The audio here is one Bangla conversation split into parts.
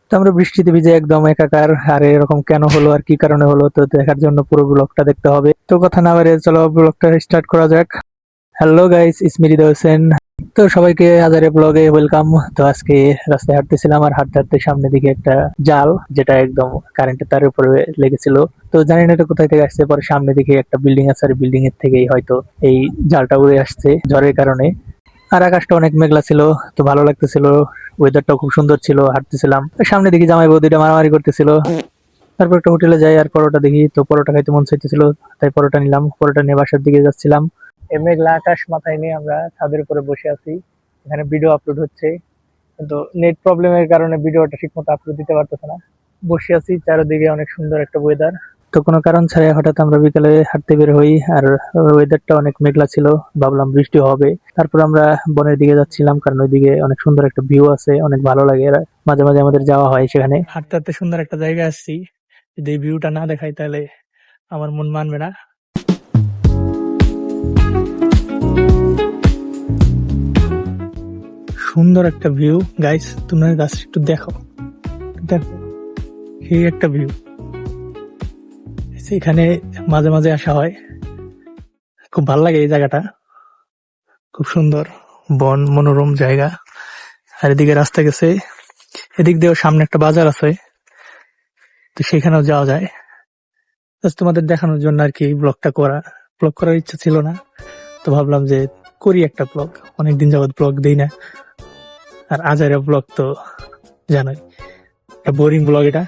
তো আমরা বৃষ্টিতে ভিজে একদম একাকার, আর এরকম কেন হলো আর কি কারণে হলো তো দেখার জন্য পুরো ব্লগটা দেখতে হবে। তো কথা না বাড়িয়ে চলো ব্লগটা স্টার্ট করা যাক। হ্যালো গাইস, ইটস মি হৃদয় হোসেন। তো সবাইকে হাজারে ব্লগে ওয়েলকাম। তো আজকে রাস্তায় হাঁটতেছিলাম, আর হাঁটতে হাঁটতে সামনের দিকে একটা জাল, যেটা একদম কারেন্টের তারের উপরে লেগেছিল। তো জানি না এটা কোথায় থেকে আসছে, পরে সামনে দিকে একটা বিল্ডিং আছে, আর বিল্ডিং এর থেকেই হয়তো এই জালটা উড়ে আসছে ঝড়ের কারণে। আর আকাশটা অনেক মেঘলা ছিল, তো ভালো লাগতেছিল, ওয়েদারটা খুব সুন্দর ছিল। হাঁটতেছিলাম, সামনে দিকে জামাই বউ দুইটা মারামারি করতেছিল। তারপর একটা হোটেলে যাই, আর পরোটা দেখি, তো পরোটা খাইতে মন চাইতেছিল, তাই পরোটা নিলাম। পরোটা নিয়ে বাসার দিকে যাচ্ছিলাম। এই মেঘলা আকাশ মাথায় নিয়ে আমরা ছাদের উপরে বসে আছি। এখানে ভিডিও আপলোড হচ্ছে, কিন্তু নেট প্রবলেমের কারণে ভিডিওটা ঠিক মতো আপলোড দিতে পারতেছে না। বসে আছি, চারিদিকে অনেক সুন্দর একটা ওয়েদার। তো কোনো কারণ ছাড়াই হঠাৎ আমরা বিকালে হাঁটতে বের হই, আর ওয়েদারটা অনেক মেঘলা ছিল, ভাবলাম বৃষ্টি হবে। তারপর আমরা বনের দিকে যাচ্ছিলাম, কারণ ওইদিকে অনেক সুন্দর একটা ভিউ আছে, অনেক ভালো লাগে। আর মাঝে মাঝে আমাদের যাওয়া হয় সেখানে। হাঁটতে হাঁটতে সুন্দর একটা জায়গায় আসছি, যদি এই ভিউটা না দেখাই তাহলে আমার মন মানবে না। সুন্দর একটা ভিউ গাইস, তোমরা গাছ একটু দেখো, দেখো এই একটা ভিউ। এখানে মাঝে মাঝে আসা হয়, খুব ভালো লাগে এই জায়গাটা, খুব সুন্দর বন, মনোরম জায়গা। আর এদিকে রাস্তা গেছে, এদিক দিয়েও সামনে একটা বাজার আছে, তো সেখানেও যাওয়া যায়। জাস্ট তোমাদের দেখানোর জন্য আর কি ব্লগ করার ইচ্ছা ছিল না, তো ভাবলাম যে করি একটা ব্লগ। অনেকদিন যাবত ব্লগ দেই না, আর আজারে ব্লগ তো জানোই, একটা বোরিং ব্লগ এটা।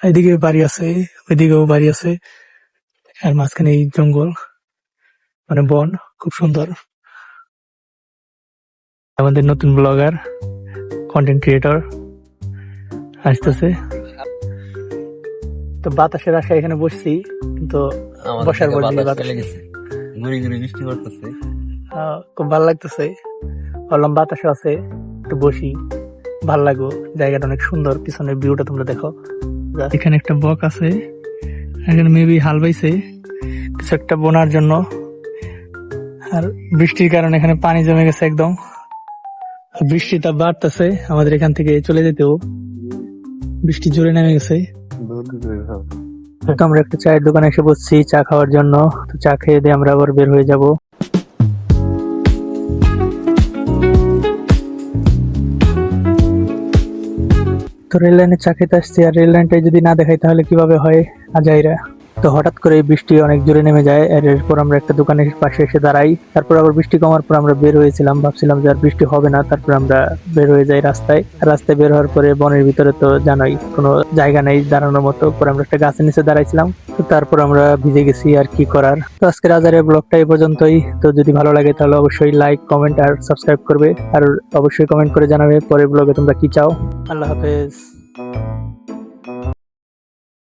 এদিকে বাড়ি আছে, ওইদিকেও বাড়ি আছে, আর মাঝখানে এই জঙ্গল, মানে বন, খুব সুন্দর। আমাদের নতুন ব্লগার, কন্টেন্ট ক্রিয়েটর আসতেছে। তো বাতাসের আশায় এখানে বসছি, কিন্তু বসার পর দিকে বাতাস লেগেছে, বৃষ্টি পড়তেছে, খুব ভালো লাগতেছে। ভাবলাম বাতাসে আছে, একটু বসি, ভাল লাগো। জায়গাটা অনেক সুন্দর, পিছনের ভিউটা তোমরা দেখো। এখানে একটা বক আছে, এখানে মেবি হাল বাইছে কিছু একটা বোনার জন্য। আর বৃষ্টির কারণে এখানে পানি জমে গেছে একদম, বৃষ্টিটা বাড়তেছে, আমাদের এখান থেকে চলে যেতেও বৃষ্টি জোরে নেমে গেছে। তো আমরা একটা চায়ের দোকানে এসে বসছি চা খাওয়ার জন্য। তো চা খেয়ে দিয়ে আমরা আবার বের হয়ে যাব। তো রেল লাইনে চা খেতে আসছি, আর রেল লাইনটাই যদি না দেখাই তাহলে কিভাবে হয় আজাইরা। তো হঠাৎ করে বৃষ্টি অনেক জোরে নেমে যায়, আর এরপর আমরা একটা দোকানের পাশে এসে দাঁড়াই। তারপর আবার বৃষ্টি কমার পর আমরা বের হয়েছিলাম, ভাবছিলাম যে আর বৃষ্টি হবে না। তারপর আমরা বের হয়ে যাই রাস্তায়। রাস্তায় বের হওয়ার পরে বনের ভিতরে তো জানোই কোনো জায়গা নেই দাঁড়ানোর মতো, পরে আমরা একটা গাছের নিচে দাঁড়াইছিলাম। তো তারপর আমরা ভিজে গেছি, আর কি করার। তো আজকের আজারের ব্লগটা এই পর্যন্তই। তো যদি ভালো লাগে তাহলে অবশ্যই লাইক, কমেন্ট আর সাবস্ক্রাইব করবে, আর অবশ্যই কমেন্ট করে জানাবে পরের ব্লগে তোমরা কি চাও। আল্লাহ হাফেজ।